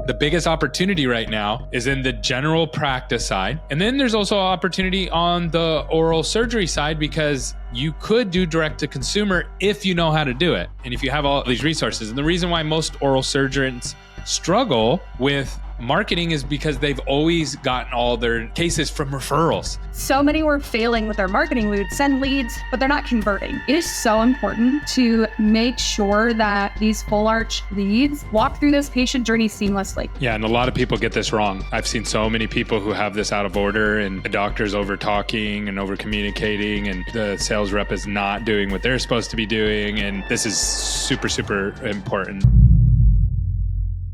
The biggest opportunity right now is in the general practice side. And then there's also opportunity on the oral surgery side because you could do direct to consumer if you know how to do it. And if you have all these resources. And the reason why most oral surgeons struggle with marketing is because they've always gotten all their cases from referrals. So many were failing with their marketing. We would send leads, but they're not converting. It is so important to make sure that these full arch leads walk through this patient journey seamlessly. Yeah, and a lot of people get this wrong. I've seen so many people who have this out of order and the doctor's over talking and over communicating and the sales rep is not doing what they're supposed to be doing. And this is super, super important.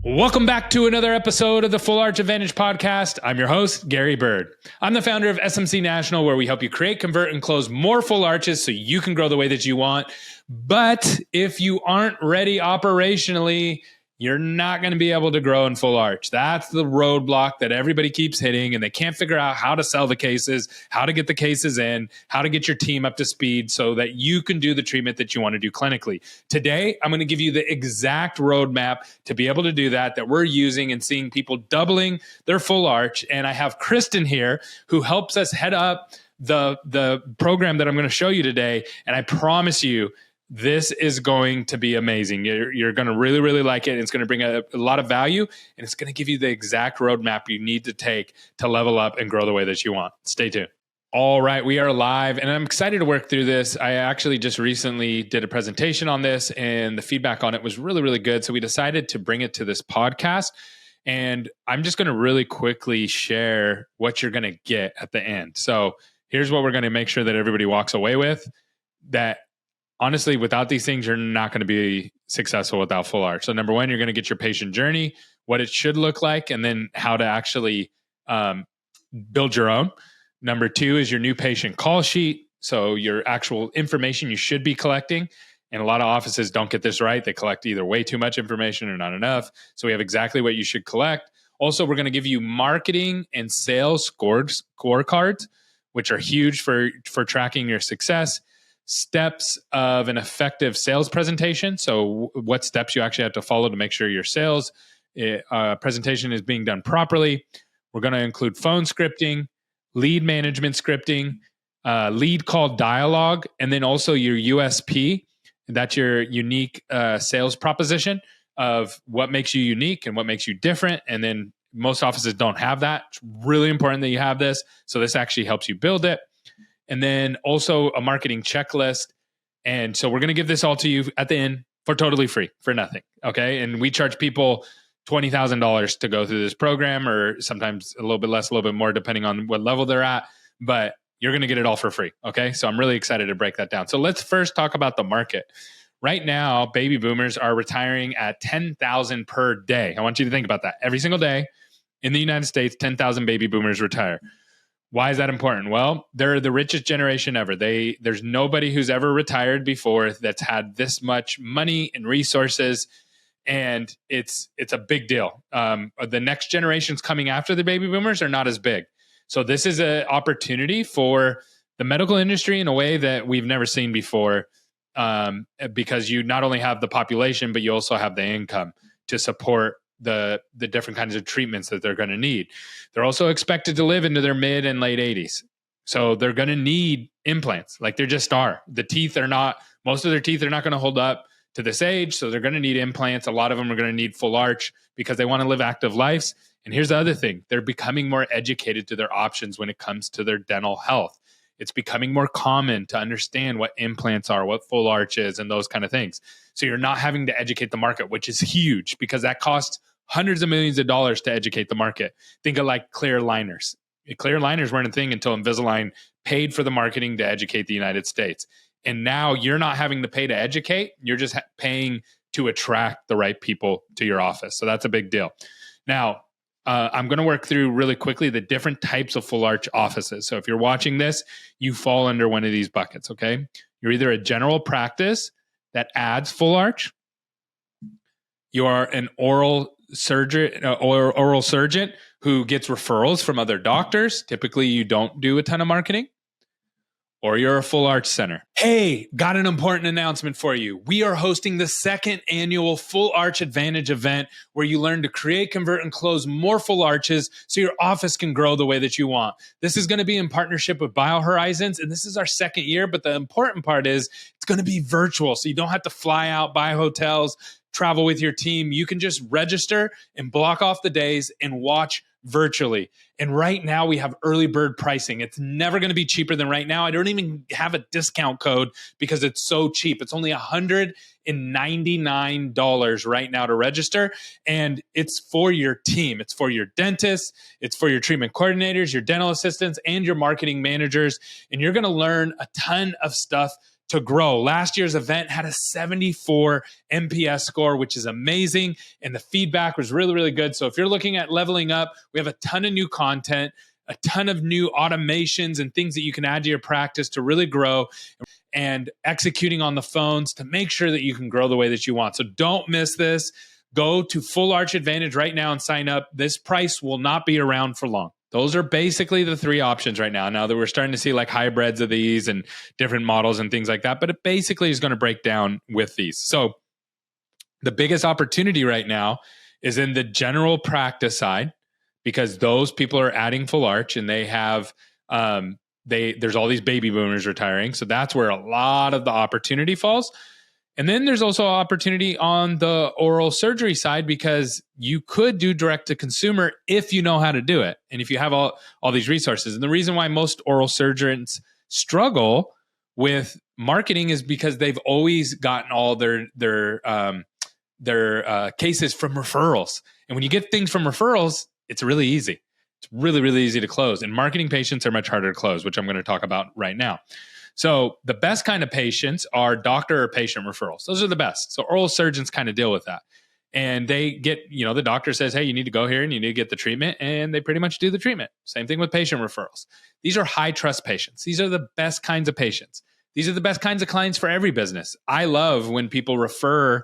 Welcome back to another episode of the Full Arch Advantage podcast. I'm your host, Gary Bird. I'm the founder of SMC National, where we help you create, convert, and close more full arches so you can grow the way that you want. But if you aren't ready operationally, you're not going to be able to grow in full arch. That's the roadblock that everybody keeps hitting, and they can't figure out how to sell the cases, how to get the cases in, how to get your team up to speed so that you can do the treatment that you want to do clinically. Today, I'm going to give you the exact roadmap to be able to do that we're using and seeing people doubling their full arch. And I have Kristen here who helps us head up the program that I'm going to show you today. And I promise you, this is going to be amazing. You're going to really, really like it. It's going to bring a lot of value, and it's going to give you the exact roadmap you need to take to level up and grow the way that you want. Stay tuned. All right, we are live, and I'm excited to work through this. I actually just recently did a presentation on this, and the feedback on it was really, really good. So we decided to bring it to this podcast, and I'm just going to really quickly share what you're going to get at the end. So here's what we're going to make sure that everybody walks away with, that honestly, without these things, you're not going to be successful without full arch. So number one, you're going to get your patient journey, what it should look like, and then how to actually build your own. Number two is your new patient call sheet. So your actual information you should be collecting. And a lot of offices don't get this right. They collect either way too much information or not enough. So we have exactly what you should collect. Also, we're going to give you marketing and sales scorecards, which are huge for tracking your success. Steps of an effective sales presentation. So what steps you actually have to follow to make sure your sales presentation is being done properly. We're going to include phone scripting, lead management scripting, lead call dialogue, and then also your USP. That's your unique sales proposition of what makes you unique and what makes you different. And then most offices don't have that. It's really important that you have this. So this actually helps you build it. And then also a marketing checklist. And so we're going to give this all to you at the end for totally free, for nothing. Okay. And we charge people $20,000 to go through this program, or sometimes a little bit less, a little bit more, depending on what level they're at. But you're going to get it all for free. Okay. So I'm really excited to break that down. So let's first talk about the market. Right now, baby boomers are retiring at 10,000 per day. I want you to think about that. Every single day in the United States, 10,000 baby boomers retire. Why is that important? Well, they're the richest generation ever. There's nobody who's ever retired before that's had this much money and resources, and it's a big deal. The next generations coming after the baby boomers are not as big. So this is an opportunity for the medical industry in a way that we've never seen before, because you not only have the population, but you also have the income to support the different kinds of treatments that they're going to need. They're also expected to live into their mid and late 80s. So they're going to need implants. Like, they just are. Most of their teeth are not going to hold up to this age. So they're going to need implants. A lot of them are going to need full arch because they want to live active lives. And here's the other thing. They're becoming more educated to their options when it comes to their dental health. It's becoming more common to understand what implants are, what full arch is, and those kind of things. So you're not having to educate the market, which is huge because that costs hundreds of millions of dollars to educate the market. Think of like clear aligners. Clear aligners weren't a thing until Invisalign paid for the marketing to educate the United States. And now you're not having to pay to educate. You're just paying to attract the right people to your office. So that's a big deal. Now, I'm going to work through really quickly the different types of full arch offices. So if you're watching this, you fall under one of these buckets, okay? You're either a general practice that adds full arch. You are an oral surgeon who gets referrals from other doctors. Typically, you don't do a ton of marketing. or you're a full arch center. Hey, got an important announcement for you. We are hosting the second annual Full Arch Advantage event where you learn to create, convert, and close more full arches so your office can grow the way that you want. This is going to be in partnership with BioHorizons, and this is our second year, but the important part is it's going to be virtual, so you don't have to fly out, buy hotels, travel with your team. You can just register and block off the days and watch virtually. And right now we have early bird pricing. It's never going to be cheaper than right now. I don't even have a discount code because it's so cheap. It's only $199 right now to register. And it's for your team. It's for your dentists. It's for your treatment coordinators, your dental assistants, and your marketing managers. And you're going to learn a ton of stuff to grow. Last year's event had a 74 NPS score, which is amazing. And the feedback was really, really good. So if you're looking at leveling up, we have a ton of new content, a ton of new automations and things that you can add to your practice to really grow, and executing on the phones to make sure that you can grow the way that you want. So don't miss this. Go to Full Arch Advantage right now and sign up. This price will not be around for long. Those are basically the three options right now. Now that we're starting to see like hybrids of these and different models and things like that, but it basically is going to break down with these. So the biggest opportunity right now is in the general practice side, because those people are adding full arch and they have, there's all these baby boomers retiring. So that's where a lot of the opportunity falls. And then there's also opportunity on the oral surgery side, because you could do direct to consumer if you know how to do it. And if you have all these resources. And the reason why most oral surgeons struggle with marketing is because they've always gotten all their cases from referrals. And when you get things from referrals, it's really easy. It's really, really easy to close. And marketing patients are much harder to close, which I'm going to talk about right now. So the best kind of patients are doctor or patient referrals. Those are the best. So oral surgeons kind of deal with that. And they get, the doctor says, hey, you need to go here and you need to get the treatment. And they pretty much do the treatment. Same thing with patient referrals. These are high trust patients. These are the best kinds of patients. These are the best kinds of clients for every business. I love when people refer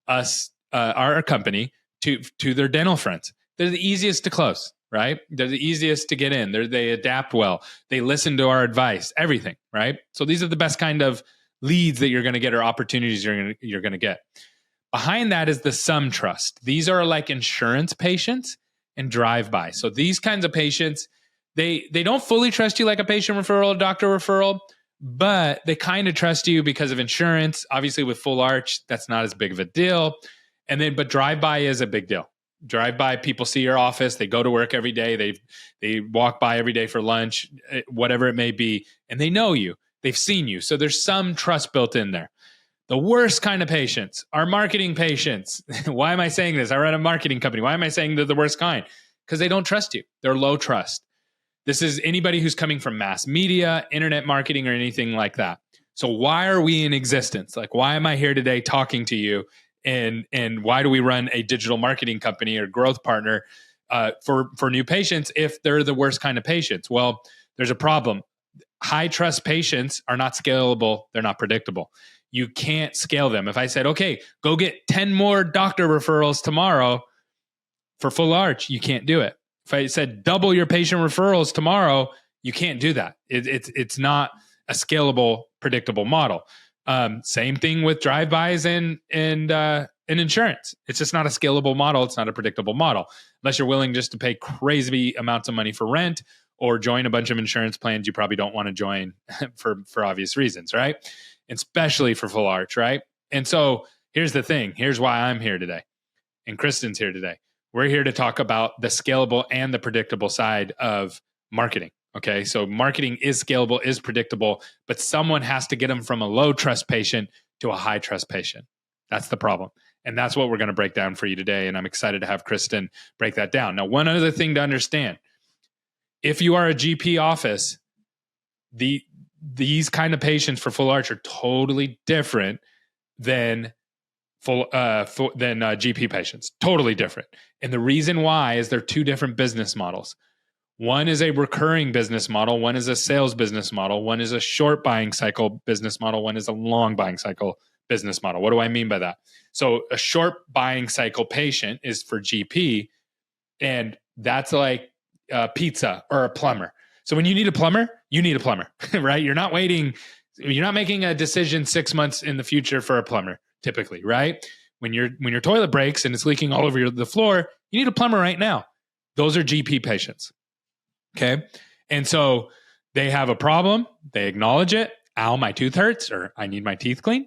us, our company, to their dental friends. They're the easiest to close. Right? They're the easiest to get in. They adapt well. They listen to our advice, everything, right? So these are the best kind of leads that you're going to get, or opportunities you're going to get. Behind that is the some trust. These are like insurance patients and drive-by. So these kinds of patients, they don't fully trust you like a patient referral, a doctor referral, but they kind of trust you because of insurance. Obviously with full arch, that's not as big of a deal. But drive-by is a big deal. Drive by, people see your office, they go to work every day, they walk by every day for lunch, whatever it may be, and they know you, they've seen you. So there's some trust built in there. The worst kind of patients are marketing patients. Why am I saying this? I run a marketing company. Why am I saying they're the worst kind? Because they don't trust you. They're low trust. This is anybody who's coming from mass media, internet marketing, or anything like that. So why are we in existence? Like, why am I here today talking to you? And why do we run a digital marketing company or growth partner for new patients if they're the worst kind of patients? Well, there's a problem. High trust patients are not scalable. They're not predictable. You can't scale them. If I said, okay, go get 10 more doctor referrals tomorrow for full arch, you can't do it. If I said double your patient referrals tomorrow, you can't do that. It's not a scalable, predictable model. Same thing with drive-bys and insurance. It's just not a scalable model. It's not a predictable model unless you're willing just to pay crazy amounts of money for rent or join a bunch of insurance plans you probably don't want to join for obvious reasons, right? And especially for full arch, right? And so here's the thing. Here's why I'm here today, and Kristen's here today. We're here to talk about the scalable and the predictable side of marketing. Okay, so marketing is scalable, is predictable, but someone has to get them from a low trust patient to a high trust patient. That's the problem. And that's what we're going to break down for you today. And I'm excited to have Kristen break that down. Now, one other thing to understand, if you are a GP office, these kind of patients for full arch are totally different than GP patients. Totally different. And the reason why is they're two different business models. One is a recurring business model. One is a sales business model. One is a short buying cycle business model. One is a long buying cycle business model. What do I mean by that? So a short buying cycle patient is for GP, and that's like a pizza or a plumber. So when you need a plumber, right? You're not making a decision 6 months in the future for a plumber, typically, right? When your toilet breaks and it's leaking all over the floor, you need a plumber right now. Those are GP patients. Okay. And so they have a problem. They acknowledge it. Ow, my tooth hurts, or I need my teeth cleaned.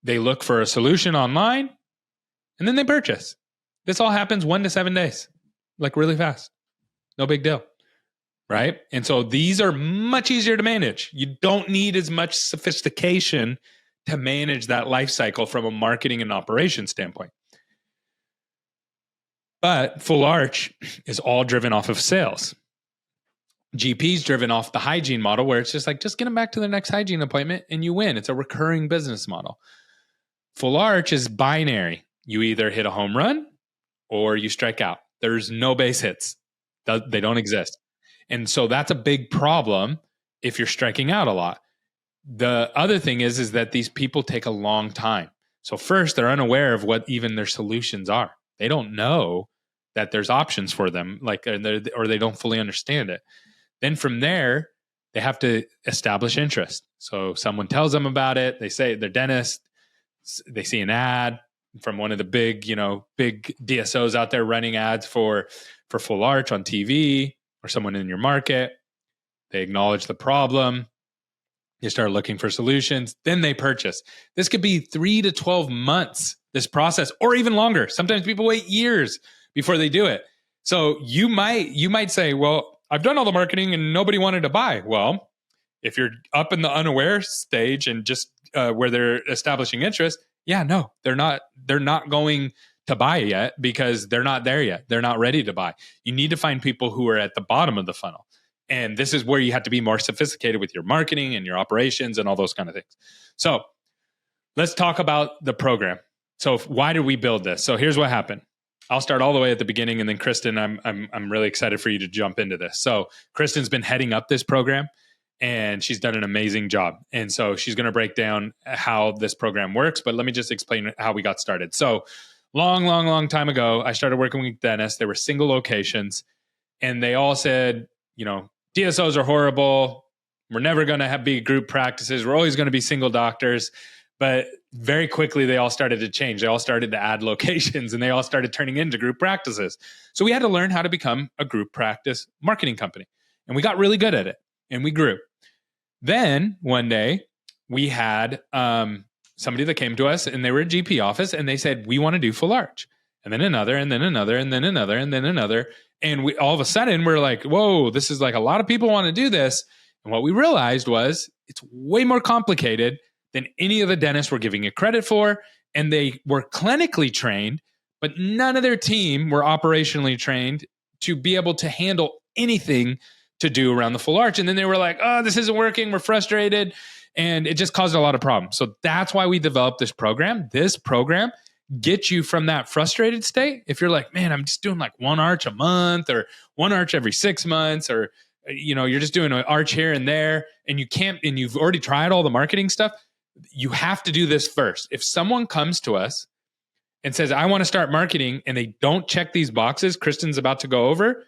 They look for a solution online, and then they purchase. This all happens 1 to 7 days, like really fast. No big deal. Right. And so these are much easier to manage. You don't need as much sophistication to manage that life cycle from a marketing and operations standpoint. But Full Arch is all driven off of sales. GP's driven off the hygiene model, where it's just get them back to their next hygiene appointment and you win. It's a recurring business model. Full Arch is binary. You either hit a home run or you strike out. There's no base hits. They don't exist. And so that's a big problem if you're striking out a lot. The other thing is that these people take a long time. So first, they're unaware of what even their solutions are. They don't know that there's options for them, or they don't fully understand it. Then from there, they have to establish interest. So someone tells them about it. They say their dentist, they see an ad from one of the big DSOs out there running ads for Full Arch on TV, or someone in your market. They acknowledge the problem. They start looking for solutions. Then they purchase. This could be 3 to 12 months, this process, or even longer. Sometimes people wait years before they do it. So you might say, well, I've done all the marketing and nobody wanted to buy. Well, if you're up in the unaware stage and just where they're establishing interest, no, they're not going to buy yet because they're not there yet. They're not ready to buy. You need to find people who are at the bottom of the funnel. And this is where you have to be more sophisticated with your marketing and your operations and all those kind of things. So let's talk about the program. So why did we build this? So here's what happened. I'll start all the way at the beginning, and then Kristen, I'm really excited for you to jump into this. So Kristen's been heading up this program, and she's done an amazing job. And so she's going to break down how this program works, but let me just explain how we got started. So long time ago, I started working with dentists. They were single locations, and they all said, DSOs are horrible. We're never going to be group practices. We're always going to be single doctors. But very quickly, they all started to change. They all started to add locations, and they all started turning into group practices. So we had to learn how to become a group practice marketing company. And we got really good at it, and we grew. Then one day, we had somebody that came to us, and they were a GP office, and they said, we want to do Full Arch. And then another, and then another, and then another, and then another. And we all of a sudden, we're like, whoa, this is a lot of people want to do this. And what we realized was it's way more complicated than any of the dentists were giving it credit for. And they were clinically trained, but none of their team were operationally trained to be able to handle anything to do around the Full Arch. And then they were like, oh, this isn't working. We're frustrated. And it just caused a lot of problems. So that's why we developed this program. This program gets you from that frustrated state. If you're like, man, I'm just doing one arch a month or one arch every 6 months, or, you're just doing an arch here and there, and you've already tried all the marketing stuff. You have to do this first. If someone comes to us and says, I want to start marketing, and they don't check these boxes Kristen's about to go over,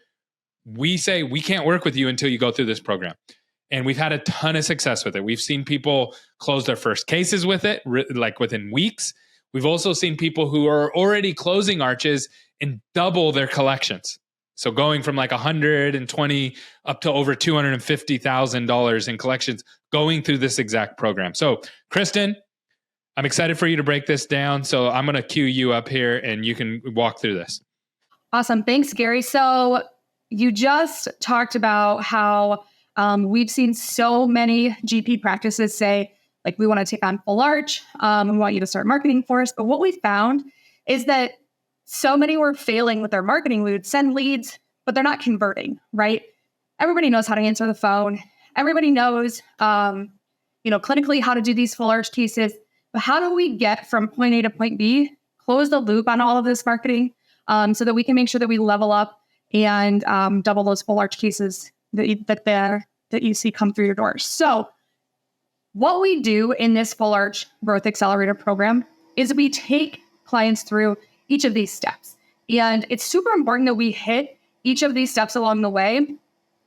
we say, we can't work with you until you go through this program. And we've had a ton of success with it. We've seen people close their first cases with it, within weeks. We've also seen people who are already closing arches and double their collections. So going from 120 up to over $250,000 in collections going through this exact program. So Kristen, I'm excited for you to break this down. So I'm going to cue you up here and you can walk through this. Awesome. Thanks, Gary. So you just talked about how we've seen so many GP practices say, we want to take on Full Arch. We want you to start marketing for us. But what we found is that so many were failing with their marketing. We would send leads, but they're not converting, right? Everybody knows how to answer the phone. Everybody knows, clinically how to do these Full Arch cases. But how do we get from point A to point B, close the loop on all of this marketing so that we can make sure that we level up and double those Full Arch cases that you see come through your doors? So what we do in this Full Arch Growth Accelerator program is we take clients through each of these steps. And it's super important that we hit each of these steps along the way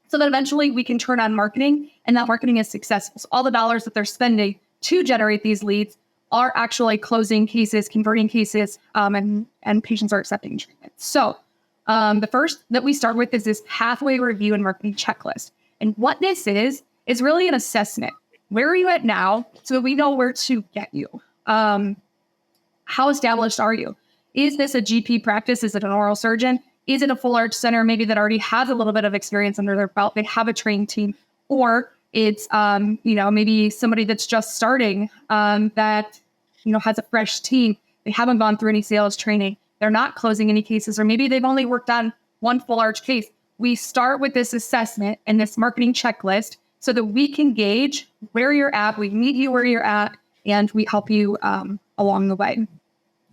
so that eventually we can turn on marketing and that marketing is successful. So all the dollars that they're spending to generate these leads are actually closing cases, converting cases, and patients are accepting treatment. So the first that we start with is this pathway review and marketing checklist. And what this is really an assessment. Where are you at now so that we know where to get you? How established are you? Is this a GP practice? Is it an oral surgeon? Is it a full arch center maybe that already has a little bit of experience under their belt? They have a trained team. Or it's, maybe somebody that's just starting that, has a fresh team. They haven't gone through any sales training. They're not closing any cases, or maybe they've only worked on one full arch case. We start with this assessment and this marketing checklist so that we can gauge where you're at. We meet you where you're at, and we help you along the way.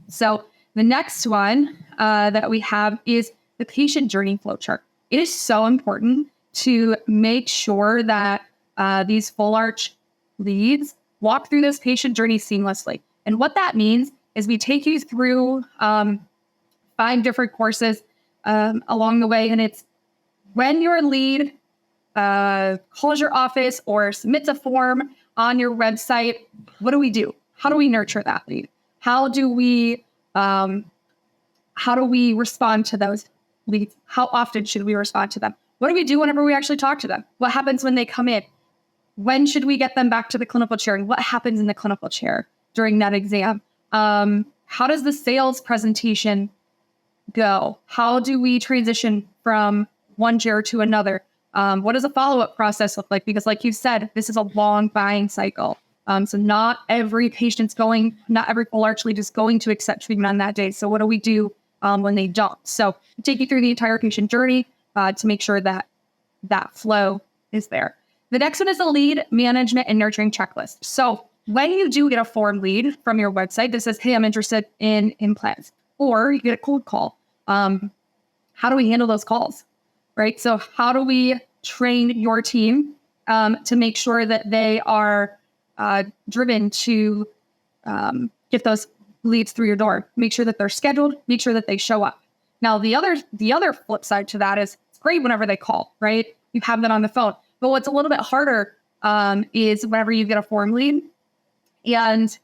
So the next one that we have is the patient journey flow chart. It is so important to make sure that these full arch leads walk through this patient journey seamlessly. And what that means is we take you through 5 different courses along the way. And it's when your lead calls your office or submits a form on your website, what do we do? How do we nurture that lead? How do we respond to those leads? How often should we respond to them? What do we do whenever we actually talk to them? What happens when they come in? When should we get them back to the clinical chair? And what happens in the clinical chair during that exam? How does the sales presentation go? How do we transition from one chair to another? What does a follow-up process look like? Because like you said, this is a long buying cycle. So not every full arch lead is going to accept treatment on that day. So what do we do when they don't? So we take you through the entire patient journey to make sure that that flow is there. The next one is a lead management and nurturing checklist. So when you do get a form lead from your website that says, hey, I'm interested in implants, or you get a cold call, how do we handle those calls, right? So how do we train your team to make sure that they are driven to get those leads through your door? Make sure that they're scheduled, make sure that they show up. Now, the other flip side to that is it's great whenever they call, right? You have them on the phone. But what's a little bit harder is whenever you get a form lead and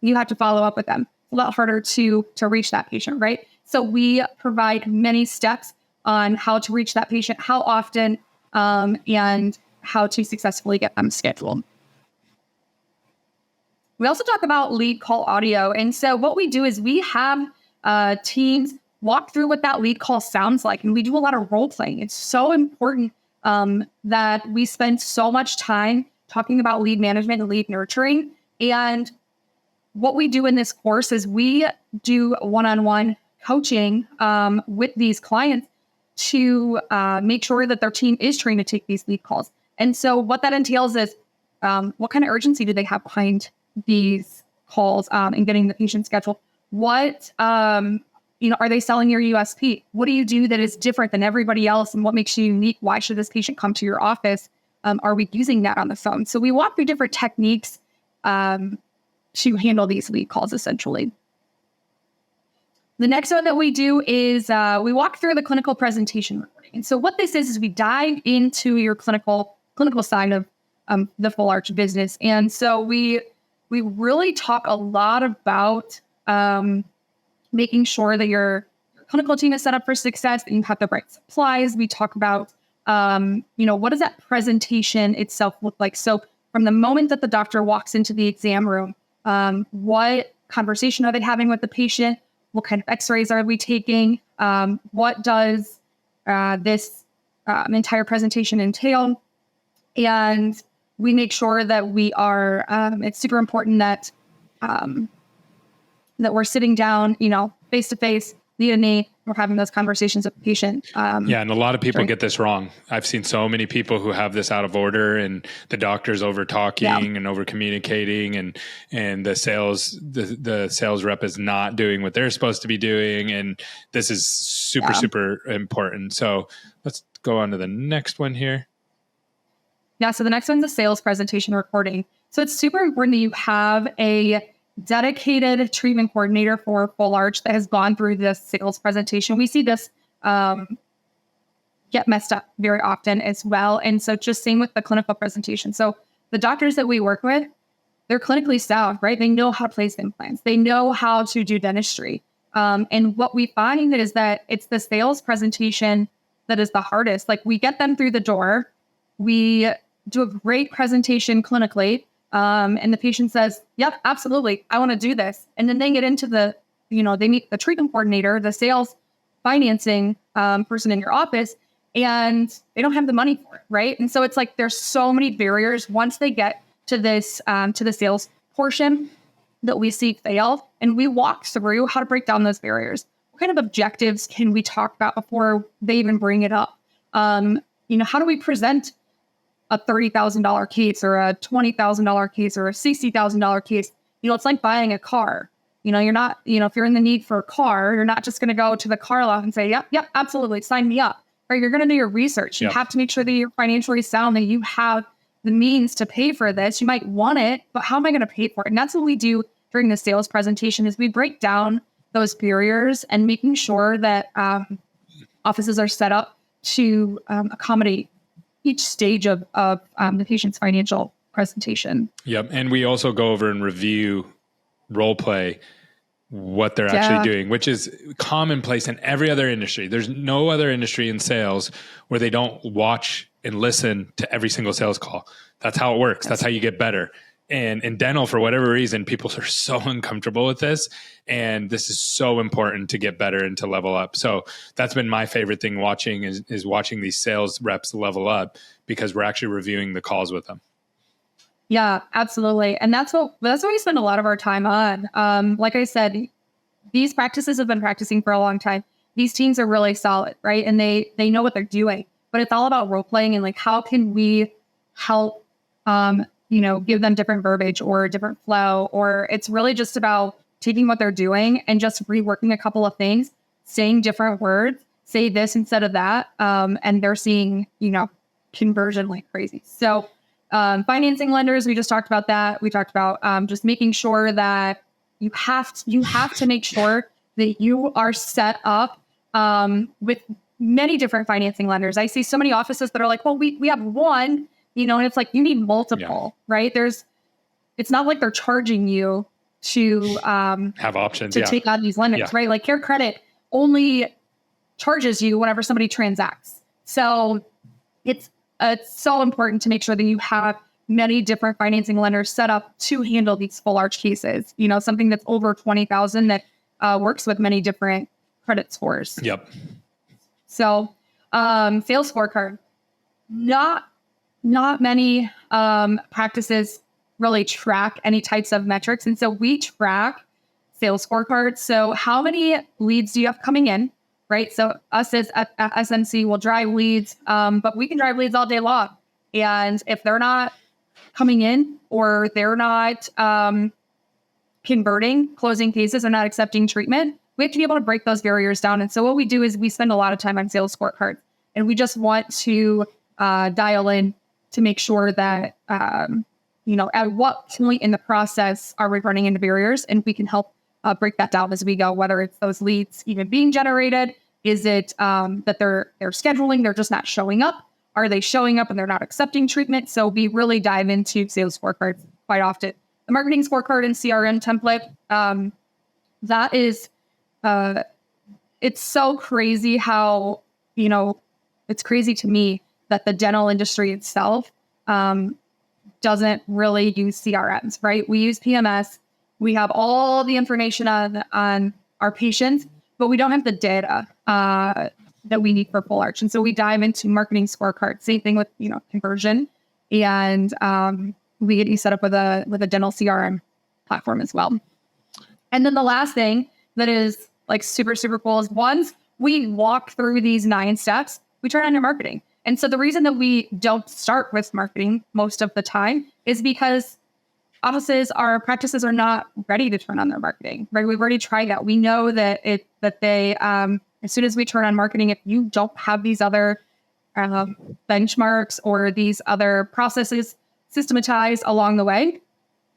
you have to follow up with them. It's a lot harder to reach that patient, right? So we provide many steps on how to reach that patient, how often, and how to successfully get them scheduled. We also talk about lead call audio. And so what we do is we have teams walk through what that lead call sounds like. And we do a lot of role playing. It's so important that we spend so much time talking about lead management and lead nurturing. And what we do in this course is we do one-on-one coaching with these clients to make sure that their team is trained to take these lead calls. And so what that entails is what kind of urgency do they have behind these calls and getting the patient scheduled? What, are they selling your USP? What do you do that is different than everybody else? And what makes you unique? Why should this patient come to your office? Are we using that on the phone? So we walk through different techniques to handle these lead calls, essentially. The next one that we do is we walk through the clinical presentation recording. And so what this is we dive into your clinical side of the full arch business. And so we really talk a lot about making sure that your clinical team is set up for success, that you have the right supplies. We talk about, what does that presentation itself look like? So from the moment that the doctor walks into the exam room, what conversation are they having with the patient? What kind of x-rays are we taking? What does this entire presentation entail? And we make sure that we are, it's super important that that we're sitting down, face to face, knee to knee, we're having those conversations with the patient. And a lot of people get this wrong. I've seen so many people who have this out of order, and the doctor's over talking and over communicating, and the sales rep is not doing what they're supposed to be doing. And this is super important. So let's go on to the next one here. Yeah. So the next one's a sales presentation recording. So it's super important that you have a dedicated treatment coordinator for full arch that has gone through this sales presentation. We see this get messed up very often as well. And so just same with the clinical presentation. So the doctors that we work with, they're clinically sound, right? They know how to place implants. They know how to do dentistry. And what we find is that it's the sales presentation that is the hardest. Like we get them through the door. We do a great presentation clinically. And the patient says, yep, absolutely. I want to do this. And then they get into they meet the treatment coordinator, the sales financing person in your office, and they don't have the money for it, right? And so it's like there's so many barriers once they get to this, to the sales portion that we see fail. And we walk through how to break down those barriers. What kind of objectives can we talk about before they even bring it up? How do we present a $30,000 case or a $20,000 case or a $60,000 case? It's like buying a car. You're not, if you're in the need for a car, you're not just going to go to the car lot and say, yep, absolutely, sign me up. Right? You're going to do your research. You have to make sure that you're financially sound, that you have the means to pay for this. You might want it, but how am I going to pay for it? And that's what we do during the sales presentation is we break down those barriers and making sure that offices are set up to accommodate each stage of the patient's financial presentation. Yep. And we also go over and review role play what they're actually doing, which is commonplace in every other industry. There's no other industry in sales where they don't watch and listen to every single sales call. That's how it works. That's how you get better. And in dental, for whatever reason, people are so uncomfortable with this. And this is so important to get better and to level up. So that's been my favorite thing watching is watching these sales reps level up because we're actually reviewing the calls with them. Yeah, absolutely. And that's what we spend a lot of our time on. Like I said, these practices have been practicing for a long time. These teams are really solid, right? And they know what they're doing, but it's all about role playing and like, how can we help, give them different verbiage or a different flow, or it's really just about taking what they're doing and just reworking a couple of things, saying different words, say this instead of that. And they're seeing, conversion like crazy. So, financing lenders, we just talked about that. We talked about just making sure that you have to make sure that you are set up with many different financing lenders. I see so many offices that are like, well, we have one, and it's like you need multiple, right? It's not like they're charging you to have options to take on these lenders, right? Like CareCredit only charges you whenever somebody transacts. So it's so important to make sure that you have many different financing lenders set up to handle these full arch cases. Something that's over 20,000 that works with many different credit scores. Yep. So, sales scorecard, not many practices really track any types of metrics, and so we track sales scorecards. So, how many leads do you have coming in? Right. So us as SMC will drive leads, but we can drive leads all day long. And if they're not coming in or they're not converting, closing cases, or not accepting treatment, we have to be able to break those barriers down. And so what we do is we spend a lot of time on sales scorecards, and we just want to dial in to make sure that, at what point in the process are we running into barriers, and we can help break that down as we go, whether it's those leads even being generated. Is it that they're scheduling, they're just not showing up? Are they showing up and they're not accepting treatment? So we really dive into sales scorecards quite often. The marketing scorecard and CRM template, that is, it's so crazy how, it's crazy to me that the dental industry itself doesn't really use CRMs, right? We use PMS. We have all the information on our patients, but we don't have the data that we need for full arch. And so we dive into marketing scorecard. Same thing with conversion, and we get you set up with a dental CRM platform as well. And then the last thing that is like super, super cool is once we walk through these 9 steps, we turn on your marketing. And so the reason that we don't start with marketing most of the time is because our practices are not ready to turn on their marketing, right? We've already tried that. We know that they, as soon as we turn on marketing, if you don't have these other benchmarks or these other processes systematized along the way,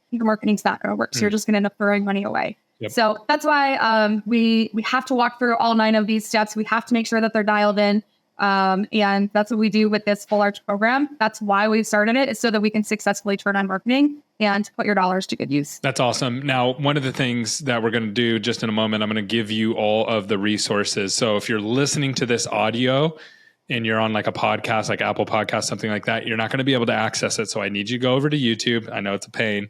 your marketing's not going to work. So you're just going to end up throwing money away. Yep. So that's why we have to walk through all 9 of these steps. We have to make sure that they're dialed in. And that's what we do with this full arch program. That's why we started it, is so that we can successfully turn on marketing and put your dollars to good use. That's awesome. Now, one of the things that we're going to do just in a moment, I'm going to give you all of the resources. So if you're listening to this audio and you're on like a podcast, like Apple Podcast, something like that, you're not going to be able to access it. So I need you to go over to YouTube. I know it's a pain.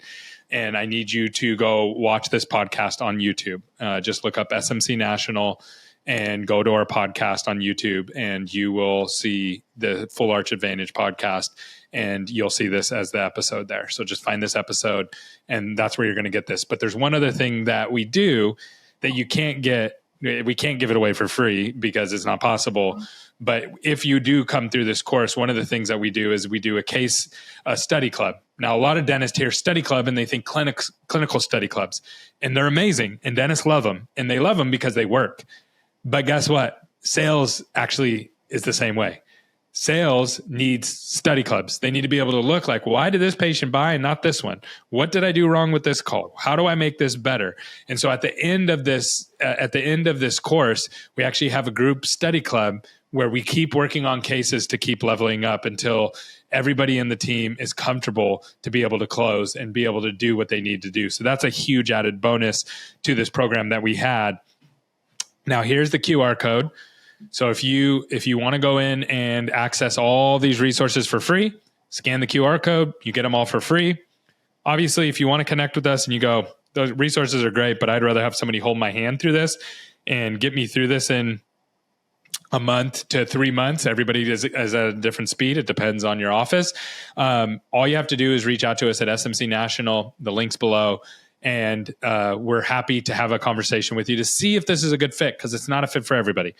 And I need you to go watch this podcast on YouTube. Just look up SMC National and go to our podcast on YouTube, and you will see the Full Arch Advantage podcast, and you'll see this as the episode there. So just find this episode, and that's where you're going to get this. But there's one other thing that we do that you can't get. We can't give it away for free because it's not possible. But if you do come through this course, one of the things that we do is we do a study club. Now, a lot of dentists hear study club and they think clinical study clubs, and they're amazing, and dentists love them, and they love them because they work. But guess what? Sales actually is the same way. Sales needs study clubs. They need to be able to look like, why did this patient buy and not this one? What did I do wrong with this call? How do I make this better? And so at the end of this course, we actually have a group study club where we keep working on cases to keep leveling up until everybody in the team is comfortable to be able to close and be able to do what they need to do. So that's a huge added bonus to this program that we had. Now, here's the QR code. So if you want to go in and access all these resources for free, scan the QR code, you get them all for free. Obviously, if you want to connect with us and you go, those resources are great, but I'd rather have somebody hold my hand through this and get me through this in a month to 3 months. Everybody is at a different speed. It depends on your office. All you have to do is reach out to us at SMC National. The link's below. And we're happy to have a conversation with you to see if this is a good fit, because it's not a fit for everybody.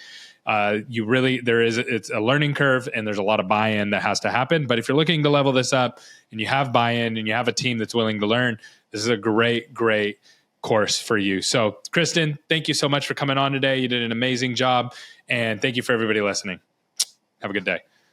It's a learning curve, and there's a lot of buy-in that has to happen. But if you're looking to level this up and you have buy-in and you have a team that's willing to learn, this is a great, great course for you. So, Kristen, thank you so much for coming on today. You did an amazing job, and thank you for everybody listening. Have a good day.